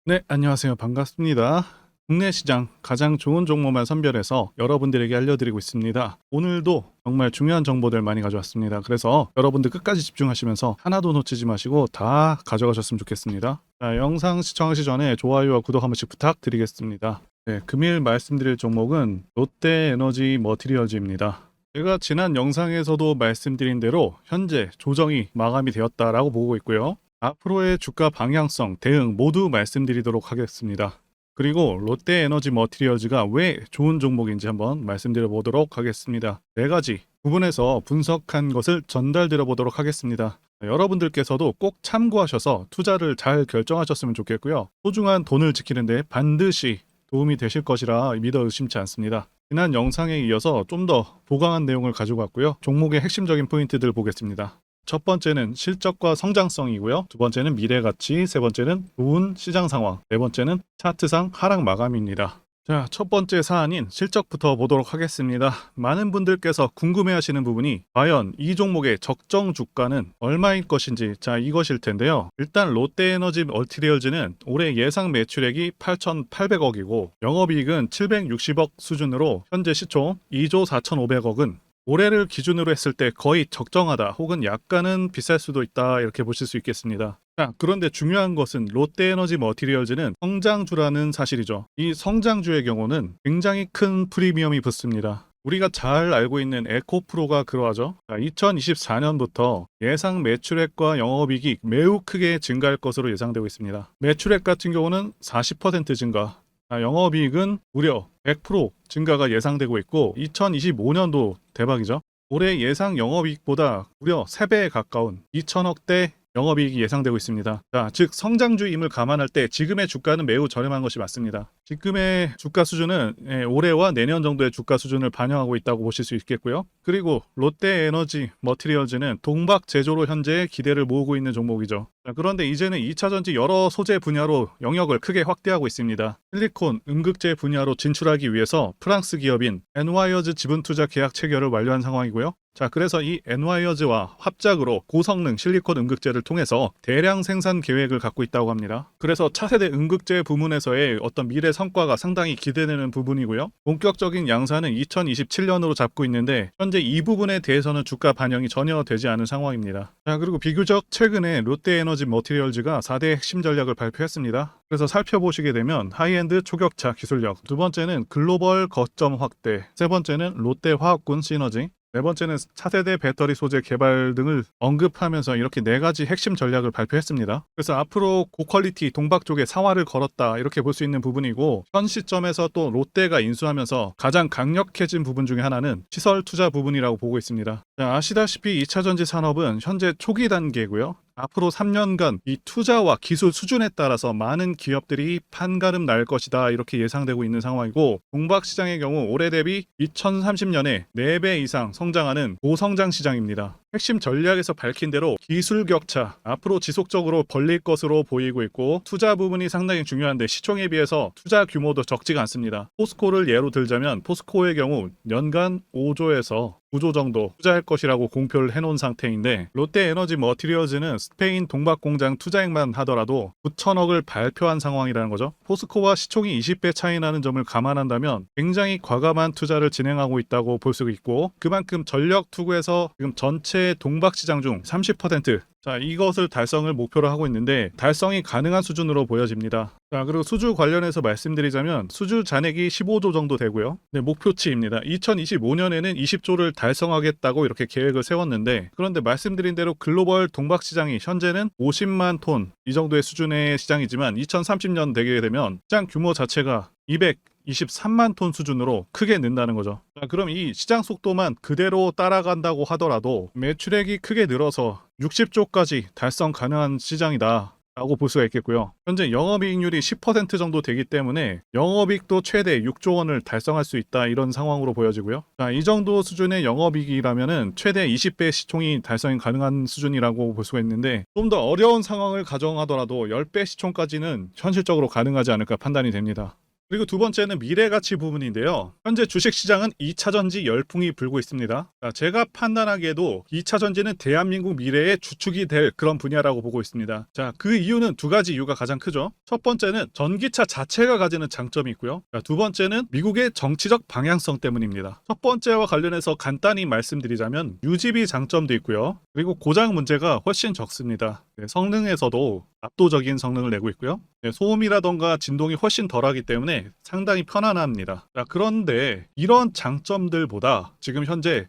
네, 안녕하세요. 반갑습니다. 국내 시장 가장 좋은 종목만 선별해서 여러분들에게 알려드리고 있습니다. 오늘도 정말 중요한 정보들 많이 가져왔습니다. 그래서 여러분들 끝까지 집중하시면서 하나도 놓치지 마시고 다 가져가셨으면 좋겠습니다. 자, 영상 시청하시 전에 좋아요와 구독 한 번씩 부탁드리겠습니다. 네, 금일 말씀드릴 종목은 롯데에너지 머티리얼즈입니다. 제가 지난 영상에서도 말씀드린 대로 현재 조정이 마감이 되었다라고 보고 있고요. 앞으로의 주가 방향성, 대응 모두 말씀드리도록 하겠습니다. 그리고 롯데에너지 머티리얼즈가 왜 좋은 종목인지 한번 말씀드려 보도록 하겠습니다. 네 가지 부분에서 분석한 것을 전달드려 보도록 하겠습니다. 여러분들께서도 꼭 참고하셔서 투자를 잘 결정하셨으면 좋겠고요. 소중한 돈을 지키는데 반드시 도움이 되실 것이라 믿어 의심치 않습니다. 지난 영상에 이어서 좀 더 보강한 내용을 가지고 왔고요. 종목의 핵심적인 포인트들 보겠습니다. 첫 번째는 실적과 성장성이고요. 두 번째는 미래 가치, 세 번째는 좋은 시장 상황, 네 번째는 차트상 하락 마감입니다. 자, 첫 번째 사안인 실적부터 보도록 하겠습니다. 많은 분들께서 궁금해하시는 부분이 과연 이 종목의 적정 주가는 얼마일 것인지, 자, 이것일 텐데요. 일단 롯데에너지 머티리얼즈는 올해 예상 매출액이 8,800억이고 영업이익은 760억 수준으로 현재 시총 2조 4,500억은 올해를 기준으로 했을 때 거의 적정하다 혹은 약간은 비쌀 수도 있다 이렇게 보실 수 있겠습니다. 자, 그런데 중요한 것은 롯데에너지 머티리얼즈는 성장주라는 사실이죠. 이 성장주의 경우는 굉장히 큰 프리미엄이 붙습니다. 우리가 잘 알고 있는 에코프로가 그러하죠. 2024년부터 예상 매출액과 영업이익이 매우 크게 증가할 것으로 예상되고 있습니다. 매출액 같은 경우는 40% 증가, 영업이익은 무려 100% 증가가 예상되고 있고 2025년도 대박이죠. 올해 예상 영업이익보다 무려 3배에 가까운 2천억대 영업이익이 예상되고 있습니다. 자, 즉 성장주임을 감안할 때 지금의 주가는 매우 저렴한 것이 맞습니다. 지금의 주가 수준은 올해와 내년 정도의 주가 수준을 반영하고 있다고 보실 수 있겠고요. 그리고 롯데에너지 머티리얼즈는 동박 제조로 현재 기대를 모으고 있는 종목이죠. 자, 그런데 이제는 2차전지 여러 소재 분야로 영역을 크게 확대하고 있습니다. 실리콘, 음극재 분야로 진출하기 위해서 프랑스 기업인 엔와이어즈 지분투자 계약 체결을 완료한 상황이고요. 자, 그래서 이 엔와이어즈와 합작으로 고성능 실리콘 음극재를 통해서 대량 생산 계획을 갖고 있다고 합니다. 그래서 차세대 음극재 부문에서의 어떤 미래 성과가 상당히 기대되는 부분이고요. 본격적인 양산은 2027년으로 잡고 있는데 현재 이 부분에 대해서는 주가 반영이 전혀 되지 않은 상황입니다. 자, 그리고 비교적 최근에 롯데에너지 머티리얼즈가 4대 핵심 전략을 발표했습니다. 그래서 살펴보시게 되면 하이엔드 초격차 기술력, 두 번째는 글로벌 거점 확대, 세 번째는 롯데화학군 시너지, 네 번째는 차세대 배터리 소재 개발 등을 언급하면서 이렇게 네 가지 핵심 전략을 발표했습니다. 그래서 앞으로 고퀄리티 동박 쪽에 사활을 걸었다 이렇게 볼 수 있는 부분이고, 현 시점에서 또 롯데가 인수하면서 가장 강력해진 부분 중에 하나는 시설 투자 부분이라고 보고 있습니다. 자, 아시다시피 2차전지 산업은 현재 초기 단계고요. 앞으로 3년간 이 투자와 기술 수준에 따라서 많은 기업들이 판가름 날 것이다 이렇게 예상되고 있는 상황이고, 동박 시장의 경우 올해 대비 2030년에 4배 이상 성장하는 고성장 시장입니다. 핵심 전략에서 밝힌 대로 기술 격차 앞으로 지속적으로 벌릴 것으로 보이고 있고, 투자 부분이 상당히 중요한데 시총에 비해서 투자 규모도 적지가 않습니다. 포스코를 예로 들자면 포스코의 경우 연간 5조에서 9조 정도 투자할 것이라고 공표를 해놓은 상태인데, 롯데에너지 머티리얼즈는 스페인 동박 공장 투자액만 하더라도 9천억을 발표한 상황이라는 거죠. 포스코와 시총이 20배 차이 나는 점을 감안한다면 굉장히 과감한 투자를 진행하고 있다고 볼 수 있고, 그만큼 전력 투구에서 지금 전체 동박 시장 중 30%, 자, 이것을 달성을 목표로 하고 있는데 달성이 가능한 수준으로 보여집니다. 자, 그리고 수주 관련해서 말씀드리자면 수주 잔액이 15조 정도 되고요. 네, 목표치입니다. 2025년에는 20조를 달성하겠다고 이렇게 계획을 세웠는데, 그런데 말씀드린 대로 글로벌 동박 시장이 현재는 50만 톤 이 정도의 수준의 시장이지만 2030년 되게 되면 시장 규모 자체가 223만 톤 수준으로 크게 는다는 거죠. 자, 그럼 이 시장 속도만 그대로 따라간다고 하더라도 매출액이 크게 늘어서 60조까지 달성 가능한 시장이다 라고 볼 수가 있겠고요. 현재 영업이익률이 10% 정도 되기 때문에 영업이익도 최대 6조 원을 달성할 수 있다 이런 상황으로 보여지고요. 자, 이 정도 수준의 영업이익이라면은 최대 20배 시총이 달성이 가능한 수준이라고 볼 수가 있는데, 좀 더 어려운 상황을 가정하더라도 10배 시총까지는 현실적으로 가능하지 않을까 판단이 됩니다. 그리고 두 번째는 미래가치 부분인데요. 현재 주식시장은 2차전지 열풍이 불고 있습니다. 자, 제가 판단하기에도 2차전지는 대한민국 미래의 주축이 될 그런 분야라고 보고 있습니다. 자, 그 이유는 두 가지 이유가 가장 크죠. 첫 번째는 전기차 자체가 가지는 장점이 있고요. 자, 두 번째는 미국의 정치적 방향성 때문입니다. 첫 번째와 관련해서 간단히 말씀드리자면 유지비 장점도 있고요. 그리고 고장 문제가 훨씬 적습니다. 네, 성능에서도 압도적인 성능을 내고 있고요. 네, 소음이라던가 진동이 훨씬 덜하기 때문에 상당히 편안합니다. 자, 그런데 이런 장점들보다 지금 현재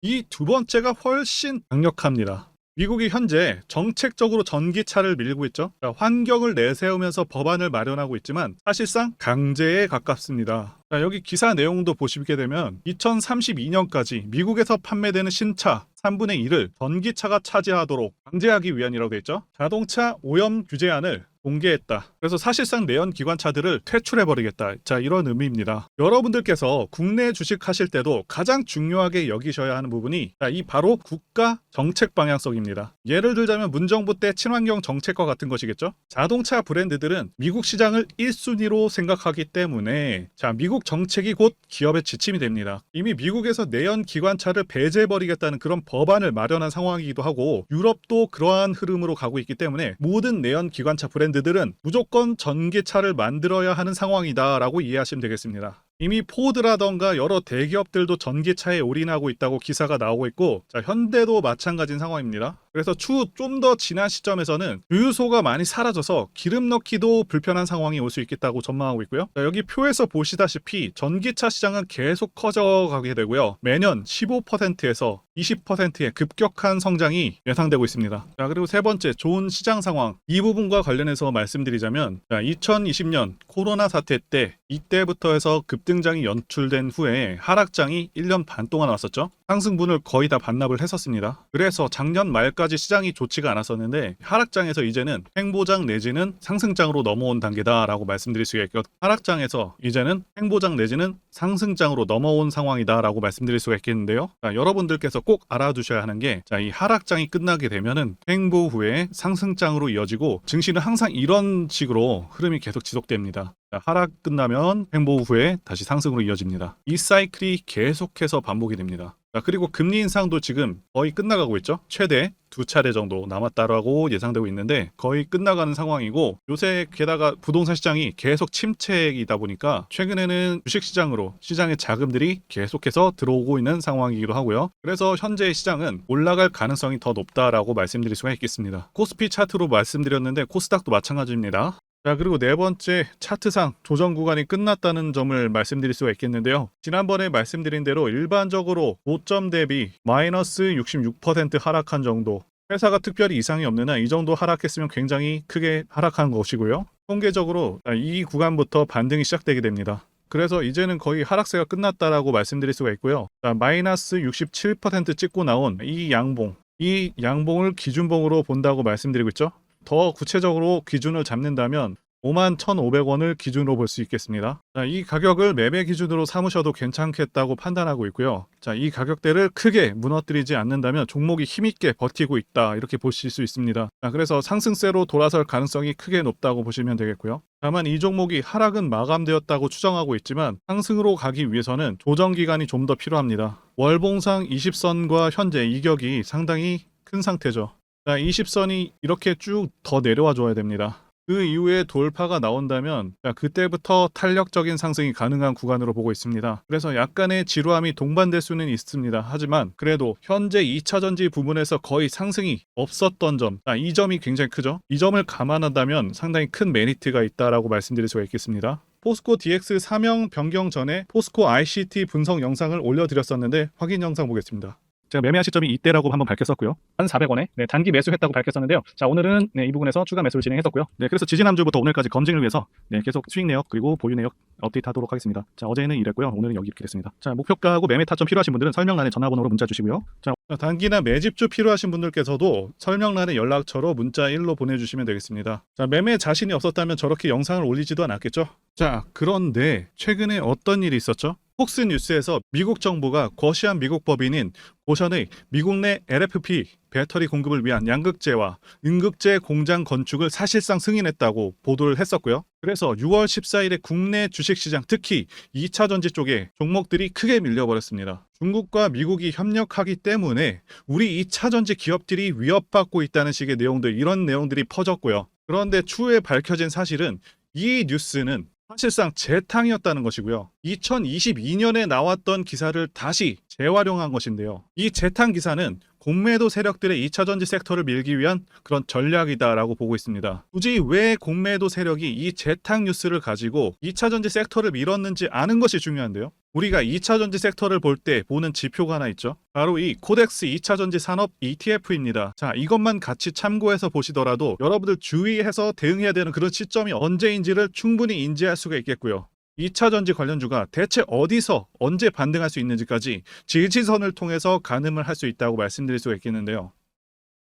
이 두 번째가 훨씬 강력합니다. 미국이 현재 정책적으로 전기차를 밀고 있죠. 자, 환경을 내세우면서 법안을 마련하고 있지만 사실상 강제에 가깝습니다. 자, 여기 기사 내용도 보시게 되면 2032년까지 미국에서 판매되는 신차 3분의 1을 전기차가 차지하도록 강제하기 위한이라고 되어 있죠. 자동차 오염 규제안을 공개했다. 그래서 사실상 내연 기관차들을 퇴출해버리겠다. 자, 이런 의미입니다. 여러분들께서 국내 주식하실 때도 가장 중요하게 여기셔야 하는 부분이 이 바로 국가 정책 방향성입니다. 예를 들자면 문정부 때 친환경 정책과 같은 것이겠죠. 자동차 브랜드들은 미국 시장을 1순위로 생각하기 때문에 미국 정책이 곧 기업의 지침이 됩니다. 이미 미국에서 내연 기관차를 배제해버리겠다는 그런 법안을 마련한 상황이기도 하고 유럽도 그러한 흐름으로 가고 있기 때문에 모든 내연 기관차 브랜드들은 무조건 전기차를 만들어야 하는 상황이다라고 이해하시면 되겠습니다. 이미 포드라던가 여러 대기업들도 전기차에 올인하고 있다고 기사가 나오고 있고 현대도 마찬가지인 상황입니다. 그래서 추후 좀 더 지난 시점에서는 주유소가 많이 사라져서 기름 넣기도 불편한 상황이 올 수 있겠다고 전망하고 있고요. 여기 표에서 보시다시피 전기차 시장은 계속 커져가게 되고요. 매년 15%에서 20%의 급격한 성장이 예상되고 있습니다. 그리고 세 번째, 좋은 시장 상황. 이 부분과 관련해서 말씀드리자면 2020년 코로나 사태 때 이때부터 해서 급등장이 연출된 후에 하락장이 1년 반 동안 왔었죠. 상승분을 거의 다 반납을 했었습니다. 그래서 작년 말까지 시장이 좋지가 않았었는데 하락장에서 이제는 횡보장 내지는 상승장으로 넘어온 단계다라고 말씀드릴 수가 있고 하락장에서 이제는 횡보장 내지는 상승장으로 넘어온 상황이다라고 말씀드릴 수가 있겠는데요. 여러분들께서 꼭 알아두셔야 하는 게 이 하락장이 끝나게 되면은 횡보 후에 상승장으로 이어지고 증시는 항상 이런 식으로 흐름이 계속 지속됩니다. 하락 끝나면 횡보 후에 다시 상승으로 이어집니다. 이 사이클이 계속해서 반복이 됩니다. 그리고 금리 인상도 지금 거의 끝나가고 있죠. 최대 2차례 정도 남았다라고 예상되고 있는데 거의 끝나가는 상황이고 요새 게다가 부동산 시장이 계속 침체이다 보니까 최근에는 주식시장으로 시장의 자금들이 계속해서 들어오고 있는 상황이기도 하고요. 그래서 현재 시장은 올라갈 가능성이 더 높다라고 말씀드릴 수가 있겠습니다. 코스피 차트로 말씀드렸는데 코스닥도 마찬가지입니다. 그리고 네 번째, 차트상 조정 구간이 끝났다는 점을 말씀드릴 수가 있겠는데요. 지난번에 말씀드린 대로 일반적으로 고점 대비 마이너스 66% 하락한 정도, 회사가 특별히 이상이 없는 한 이 정도 하락했으면 굉장히 크게 하락한 것이고요. 통계적으로 이 구간부터 반등이 시작되게 됩니다. 그래서 이제는 거의 하락세가 끝났다라고 말씀드릴 수가 있고요. 마이너스 67% 찍고 나온 이 양봉을 기준봉으로 본다고 말씀드리고 있죠. 더 구체적으로 기준을 잡는다면 51,500원을 기준으로 볼 수 있겠습니다. 이 가격을 매매 기준으로 삼으셔도 괜찮겠다고 판단하고 있고요. 이 가격대를 크게 무너뜨리지 않는다면 종목이 힘있게 버티고 있다 이렇게 보실 수 있습니다. 그래서 상승세로 돌아설 가능성이 크게 높다고 보시면 되겠고요. 다만 이 종목이 하락은 마감되었다고 추정하고 있지만 상승으로 가기 위해서는 조정 기간이 좀 더 필요합니다. 월봉상 20선과 현재 이격이 상당히 큰 상태죠. 20선이 이렇게 쭉 더 내려와 줘야 됩니다. 그 이후에 돌파가 나온다면 그때부터 탄력적인 상승이 가능한 구간으로 보고 있습니다. 그래서 약간의 지루함이 동반될 수는 있습니다. 하지만 그래도 현재 2차전지 부분에서 거의 상승이 없었던 점, 이 점이 굉장히 크죠. 이 점을 감안한다면 상당히 큰 메리트가 있다라고 말씀드릴 수가 있겠습니다. 포스코 DX 사명 변경 전에 포스코 ICT 분석 영상을 올려드렸었는데 확인 영상 보겠습니다. 제가 매매한 시점이 이때라고 한번 밝혔었고요. 1,400원에 단기 매수했다고 밝혔었는데요. 자, 오늘은 이 부분에서 추가 매수를 진행했었고요. 그래서 지지난주부터 오늘까지 검증을 위해서 계속 수익 내역 그리고 보유 내역 업데이트하도록 하겠습니다. 자, 어제는 이랬고요. 오늘은 여기 이렇게 됐습니다. 자, 목표가하고 매매 타점 필요하신 분들은 설명란에 전화번호로 문자 주시고요. 자, 단기나 매집주 필요하신 분들께서도 설명란에 연락처로 문자 1로 보내주시면 되겠습니다. 자, 매매 자신이 없었다면 저렇게 영상을 올리지도 않았겠죠. 자, 그런데 최근에 어떤 일이 있었죠? 폭스뉴스에서 미국 정부가 거시한 미국 법인인 고션의 미국 내 LFP 배터리 공급을 위한 양극재와 음극재 공장 건축을 사실상 승인했다고 보도를 했었고요. 그래서 6월 14일에 국내 주식시장, 특히 2차 전지 쪽에 종목들이 크게 밀려버렸습니다. 중국과 미국이 협력하기 때문에 우리 2차 전지 기업들이 위협받고 있다는 식의 내용들, 이런 내용들이 퍼졌고요. 그런데 추후에 밝혀진 사실은 이 뉴스는 사실상 재탕이었다는 것이고요. 2022년에 나왔던 기사를 다시 재활용한 것인데요. 이 재탕 기사는 공매도 세력들의 2차 전지 섹터를 밀기 위한 그런 전략이다라고 보고 있습니다. 굳이 왜 공매도 세력이 이 재탕 뉴스를 가지고 2차 전지 섹터를 밀었는지 아는 것이 중요한데요. 우리가 2차 전지 섹터를 볼 때 보는 지표가 하나 있죠. 바로 이 코덱스 2차 전지 산업 ETF입니다. 자, 이것만 같이 참고해서 보시더라도 여러분들 주의해서 대응해야 되는 그런 시점이 언제인지를 충분히 인지할 수가 있겠고요. 2차 전지 관련주가 대체 어디서 언제 반등할 수 있는지까지 지지선을 통해서 가늠을 할 수 있다고 말씀드릴 수가 있겠는데요.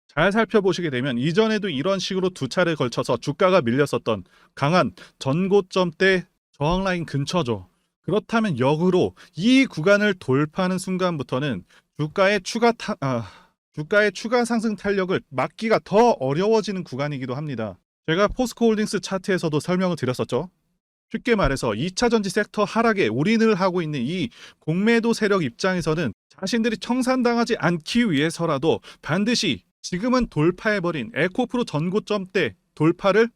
잘 살펴보시게 되면 이전에도 이런 식으로 두 차례 걸쳐서 주가가 밀렸었던 강한 전고점대 저항 라인 근처죠. 그렇다면 역으로 이 구간을 돌파하는 순간부터는 주가의 추가 상승 탄력을 막기가 더 어려워지는 구간이기도 합니다. 제가 포스코홀딩스 차트에서도 설명을 드렸었죠. 쉽게 말해서 2차 전지 섹터 하락에 올인을 하고 있는 이 공매도 세력 입장에서는 자신들이 청산당하지 않기 위해서라도 반드시 지금은 돌파해버린 에코프로 전고점대 돌파를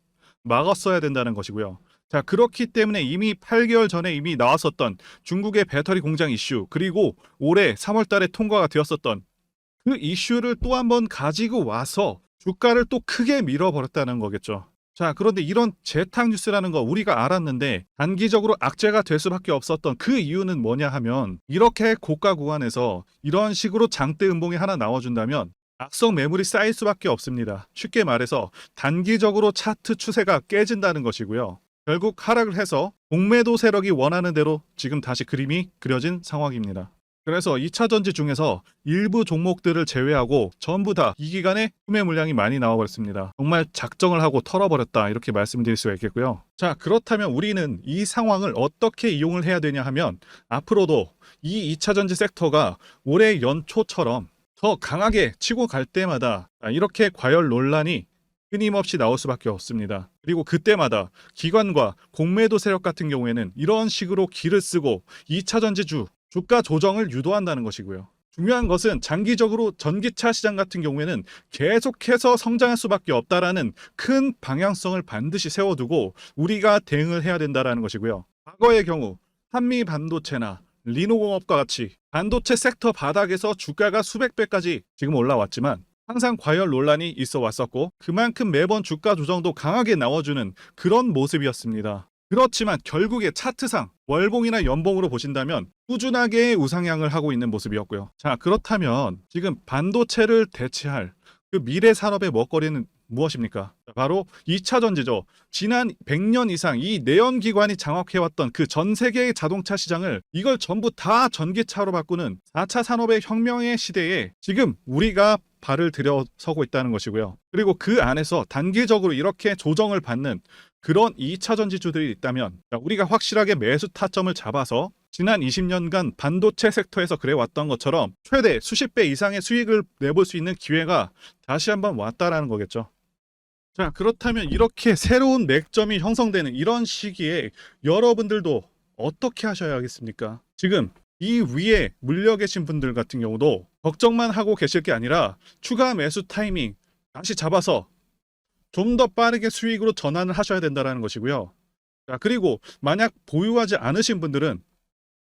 막았어야 된다는 것이고요. 자, 그렇기 때문에 이미 8개월 전에 이미 나왔었던 중국의 배터리 공장 이슈, 그리고 올해 3월 달에 통과가 되었었던 그 이슈를 또 한번 가지고 와서 주가를 또 크게 밀어버렸다는 거겠죠. 자, 그런데 이런 재탕 뉴스라는 거 우리가 알았는데 단기적으로 악재가 될 수밖에 없었던 그 이유는 뭐냐 하면, 이렇게 고가 구간에서 이런 식으로 장대 음봉이 하나 나와준다면 악성 매물이 쌓일 수밖에 없습니다. 쉽게 말해서 단기적으로 차트 추세가 깨진다는 것이고요. 결국 하락을 해서 공매도 세력이 원하는 대로 지금 다시 그림이 그려진 상황입니다. 그래서 2차 전지 중에서 일부 종목들을 제외하고 전부 다 이 기간에 구매 물량이 많이 나와버렸습니다. 정말 작정을 하고 털어버렸다, 이렇게 말씀드릴 수가 있겠고요. 자, 그렇다면 우리는 이 상황을 어떻게 이용을 해야 되냐 하면, 앞으로도 이 2차 전지 섹터가 올해 연초처럼 더 강하게 치고 갈 때마다 이렇게 과열 논란이 끊임없이 나올 수밖에 없습니다. 그리고 그때마다 기관과 공매도 세력 같은 경우에는 이런 식으로 기를 쓰고 2차 전지주 주가 조정을 유도한다는 것이고요. 중요한 것은 장기적으로 전기차 시장 같은 경우에는 계속해서 성장할 수밖에 없다라는 큰 방향성을 반드시 세워두고 우리가 대응을 해야 된다는 것이고요. 과거의 경우 한미 반도체나 리노공업과 같이 반도체 섹터 바닥에서 주가가 수백 배까지 지금 올라왔지만 항상 과열 논란이 있어 왔었고, 그만큼 매번 주가 조정도 강하게 나와주는 그런 모습이었습니다. 그렇지만 결국에 차트상 월봉이나 연봉으로 보신다면 꾸준하게 우상향을 하고 있는 모습이었고요. 자, 그렇다면 지금 반도체를 대체할 그 미래 산업의 먹거리는 무엇입니까? 바로 2차 전지죠. 지난 100년 이상 이 내연기관이 장악해왔던 그 전 세계의 자동차 시장을 이걸 전부 다 전기차로 바꾸는 4차 산업의 혁명의 시대에 지금 우리가 발을 들여서고 있다는 것이고요. 그리고 그 안에서 단기적으로 이렇게 조정을 받는 그런 2차 전지주들이 있다면 우리가 확실하게 매수 타점을 잡아서 지난 20년간 반도체 섹터에서 그래왔던 것처럼 최대 수십 배 이상의 수익을 내볼 수 있는 기회가 다시 한번 왔다라는 거겠죠. 자, 그렇다면 이렇게 새로운 맥점이 형성되는 이런 시기에 여러분들도 어떻게 하셔야 하겠습니까? 지금 이 위에 물려 계신 분들 같은 경우도 걱정만 하고 계실 게 아니라 추가 매수 타이밍 다시 잡아서 좀 더 빠르게 수익으로 전환을 하셔야 된다는 것이고요. 자, 그리고 만약 보유하지 않으신 분들은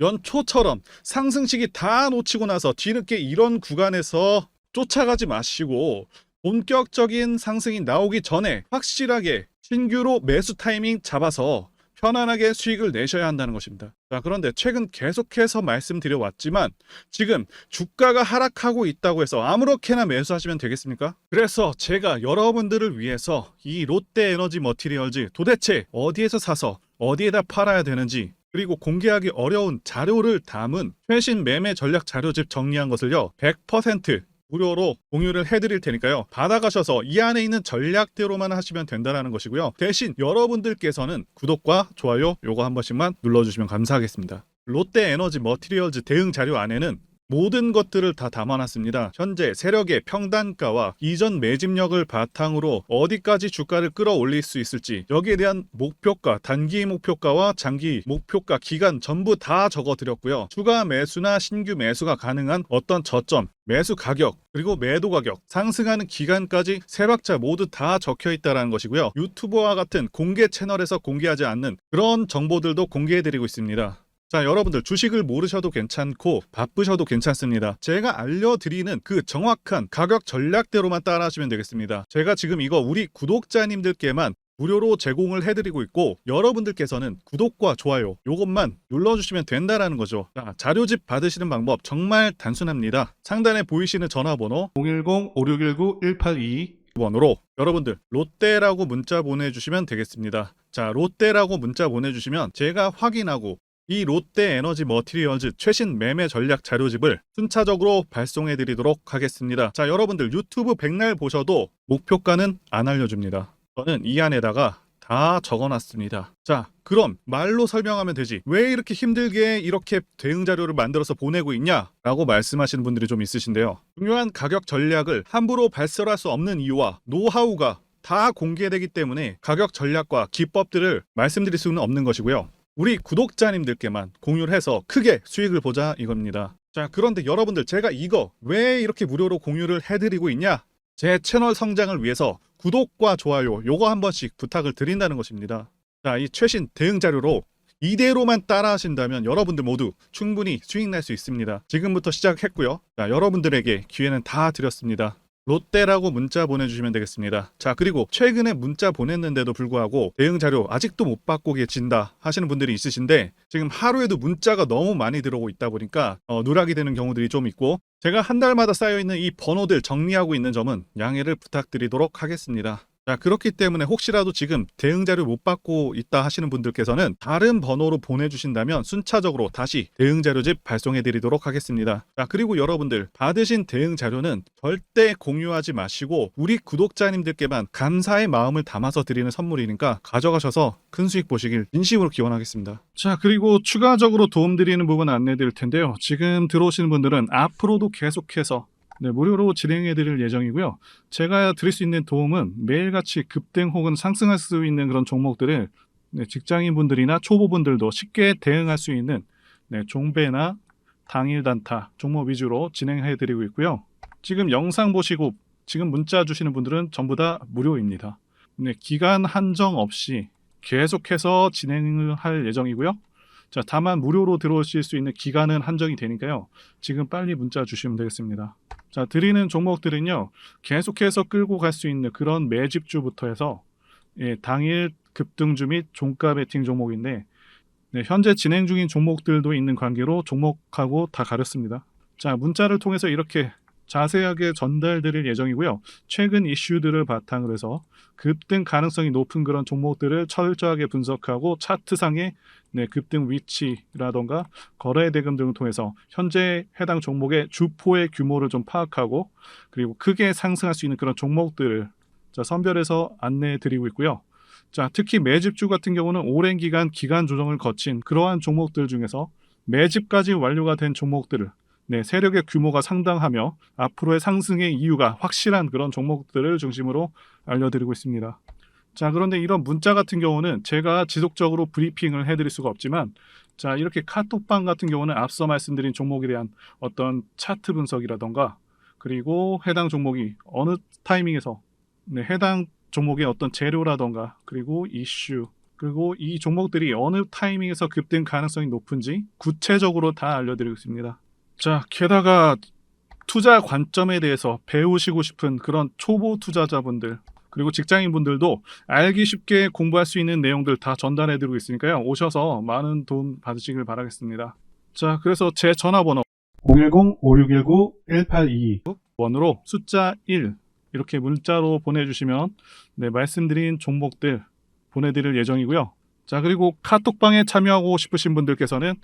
연초처럼 상승시기 다 놓치고 나서 뒤늦게 이런 구간에서 쫓아가지 마시고 본격적인 상승이 나오기 전에 확실하게 신규로 매수 타이밍 잡아서 편안하게 수익을 내셔야 한다는 것입니다. 자, 그런데 최근 계속해서 말씀드려왔지만 지금 주가가 하락하고 있다고 해서 아무렇게나 매수하시면 되겠습니까? 그래서 제가 여러분들을 위해서 이 롯데에너지 머티리얼즈 도대체 어디에서 사서 어디에다 팔아야 되는지, 그리고 공개하기 어려운 자료를 담은 최신 매매 전략 자료집 정리한 것을요 100% 무료로 공유를 해드릴 테니까요. 받아가셔서 이 안에 있는 전략대로만 하시면 된다는 것이고요. 대신 여러분들께서는 구독과 좋아요 요거 한 번씩만 눌러주시면 감사하겠습니다. 롯데에너지 머티리얼즈 대응 자료 안에는 모든 것들을 다 담아놨습니다. 현재 세력의 평단가와 이전 매집력을 바탕으로 어디까지 주가를 끌어올릴 수 있을지, 여기에 대한 목표가, 단기 목표가와 장기 목표가, 기간 전부 다 적어드렸고요. 추가 매수나 신규 매수가 가능한 어떤 저점, 매수 가격, 그리고 매도 가격, 상승하는 기간까지 세 박자 모두 다 적혀 있다는 것이고요. 유튜버와 같은 공개 채널에서 공개하지 않는 그런 정보들도 공개해드리고 있습니다. 자, 여러분들 주식을 모르셔도 괜찮고 바쁘셔도 괜찮습니다. 제가 알려드리는 그 정확한 가격 전략대로만 따라하시면 되겠습니다. 제가 지금 이거 우리 구독자님들께만 무료로 제공을 해드리고 있고, 여러분들께서는 구독과 좋아요 요것만 눌러주시면 된다라는 거죠. 자, 자료집 받으시는 방법 정말 단순합니다. 상단에 보이시는 전화번호 010-5619-1822 번으로 여러분들 롯데라고 문자 보내주시면 되겠습니다. 자, 롯데라고 문자 보내주시면 제가 확인하고 이 롯데에너지 머티리얼즈 최신 매매 전략 자료집을 순차적으로 발송해 드리도록 하겠습니다. 자, 여러분들 유튜브 백날 보셔도 목표가는 안 알려줍니다. 저는 이 안에다가 다 적어놨습니다. 자, 그럼 말로 설명하면 되지, 왜 이렇게 힘들게 이렇게 대응 자료를 만들어서 보내고 있냐 라고 말씀하시는 분들이 좀 있으신데요. 중요한 가격 전략을 함부로 발설할 수 없는 이유와 노하우가 다 공개되기 때문에 가격 전략과 기법들을 말씀드릴 수는 없는 것이고요. 우리 구독자님들께만 공유를 해서 크게 수익을 보자 이겁니다. 자, 그런데 여러분들 제가 이거 왜 이렇게 무료로 공유를 해드리고 있냐? 제 채널 성장을 위해서 구독과 좋아요 요거 한 번씩 부탁을 드린다는 것입니다. 자, 이 최신 대응 자료로 이대로만 따라 하신다면 여러분들 모두 충분히 수익 낼 수 있습니다. 지금부터 시작했고요. 자, 여러분들에게 기회는 다 드렸습니다. 롯데라고 문자 보내주시면 되겠습니다. 자, 그리고 최근에 문자 보냈는데도 불구하고 대응 자료 아직도 못 받고 계신다 하시는 분들이 있으신데, 지금 하루에도 문자가 너무 많이 들어오고 있다 보니까 누락이 되는 경우들이 좀 있고, 제가 한 달마다 쌓여있는 이 번호들 정리하고 있는 점은 양해를 부탁드리도록 하겠습니다. 자, 그렇기 때문에 혹시라도 지금 대응 자료 못 받고 있다 하시는 분들께서는 다른 번호로 보내주신다면 순차적으로 다시 대응 자료집 발송해 드리도록 하겠습니다. 자, 그리고 여러분들 받으신 대응 자료는 절대 공유하지 마시고 우리 구독자님들께만 감사의 마음을 담아서 드리는 선물이니까 가져가셔서 큰 수익 보시길 진심으로 기원하겠습니다. 자, 그리고 추가적으로 도움드리는 부분 안내 드릴 텐데요. 지금 들어오시는 분들은 앞으로도 계속해서 무료로 진행해 드릴 예정이고요. 제가 드릴 수 있는 도움은 매일같이 급등 혹은 상승할 수 있는 그런 종목들을 직장인분들이나 초보분들도 쉽게 대응할 수 있는 종배나 당일 단타 종목 위주로 진행해 드리고 있고요. 지금 영상 보시고 지금 문자 주시는 분들은 전부 다 무료입니다. 기간 한정 없이 계속해서 진행을 할 예정이고요. 자, 다만 무료로 들어오실 수 있는 기간은 한정이 되니까요. 지금 빨리 문자 주시면 되겠습니다. 자, 드리는 종목들은요, 계속해서 끌고 갈 수 있는 그런 매집주부터 해서 당일 급등주 및 종가 베팅 종목인데, 현재 진행 중인 종목들도 있는 관계로 종목하고 다 가렸습니다. 자, 문자를 통해서 이렇게 자세하게 전달드릴 예정이고요. 최근 이슈들을 바탕으로 해서 급등 가능성이 높은 그런 종목들을 철저하게 분석하고 차트상의 급등 위치라던가 거래 대금 등을 통해서 현재 해당 종목의 주포의 규모를 좀 파악하고, 그리고 크게 상승할 수 있는 그런 종목들을 선별해서 안내해 드리고 있고요. 자, 특히 매집주 같은 경우는 오랜 기간 조정을 거친 그러한 종목들 중에서 매집까지 완료가 된 종목들을 세력의 규모가 상당하며 앞으로의 상승의 이유가 확실한 그런 종목들을 중심으로 알려드리고 있습니다. 자, 그런데 이런 문자 같은 경우는 제가 지속적으로 브리핑을 해드릴 수가 없지만, 자, 이렇게 카톡방 같은 경우는 앞서 말씀드린 종목에 대한 어떤 차트 분석이라던가, 그리고 해당 종목이 어느 타이밍에서 해당 종목의 어떤 재료라던가, 그리고 이슈, 그리고 이 종목들이 어느 타이밍에서 급등 가능성이 높은지 구체적으로 다 알려드리고 있습니다. 자, 게다가 투자 관점에 대해서 배우시고 싶은 그런 초보 투자자분들, 그리고 직장인분들도 알기 쉽게 공부할 수 있는 내용들 다 전달해드리고 있으니까요. 오셔서 많은 도움 받으시길 바라겠습니다. 자, 그래서 제 전화번호 010-5619-1822 번으로 숫자 1 이렇게 문자로 보내주시면 말씀드린 종목들 보내드릴 예정이고요. 자, 그리고 카톡방에 참여하고 싶으신 분들께서는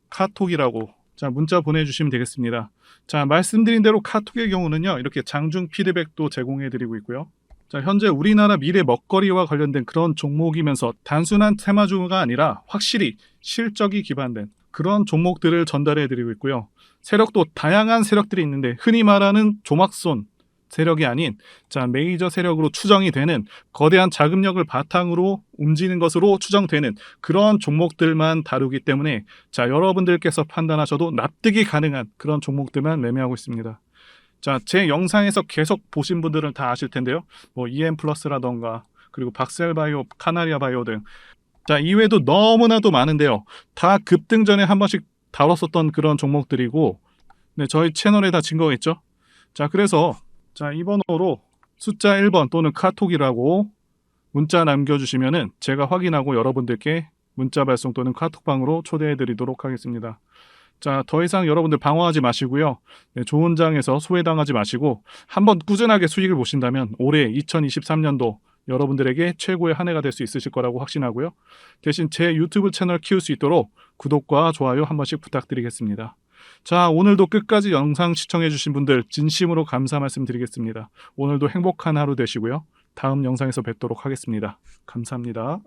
카톡이라고 문자 보내주시면 되겠습니다. 자, 말씀드린 대로 카톡의 경우는요, 이렇게 장중 피드백도 제공해드리고 있고요. 자, 현재 우리나라 미래 먹거리와 관련된 그런 종목이면서 단순한 테마주가 아니라 확실히 실적이 기반된 그런 종목들을 전달해 드리고 있고요. 세력도 다양한 세력들이 있는데 흔히 말하는 조막손 세력이 아닌 메이저 세력으로 추정이 되는 거대한 자금력을 바탕으로 움직이는 것으로 추정되는 그런 종목들만 다루기 때문에 여러분들께서 판단하셔도 납득이 가능한 그런 종목들만 매매하고 있습니다. 제 영상에서 계속 보신 분들은 다 아실 텐데요. EM 플러스라던가 그리고 박셀바이오, 카나리아 바이오 등 이외에도 너무나도 많은데요. 다 급등 전에 한 번씩 다뤘었던 그런 종목들이고 저희 채널에 다 증거가 있죠. 그래서 이 번호로 숫자 1번 또는 카톡이라고 문자 남겨주시면은 제가 확인하고 여러분들께 문자 발송 또는 카톡방으로 초대해 드리도록 하겠습니다. 더 이상 여러분들 방어하지 마시고요. 좋은 장에서 소외당하지 마시고 한번 꾸준하게 수익을 보신다면 올해 2023년도 여러분들에게 최고의 한 해가 될 수 있으실 거라고 확신하고요. 대신 제 유튜브 채널 키울 수 있도록 구독과 좋아요 한 번씩 부탁드리겠습니다. 오늘도 끝까지 영상 시청해주신 분들 진심으로 감사 말씀드리겠습니다. 오늘도 행복한 하루 되시고요. 다음 영상에서 뵙도록 하겠습니다. 감사합니다.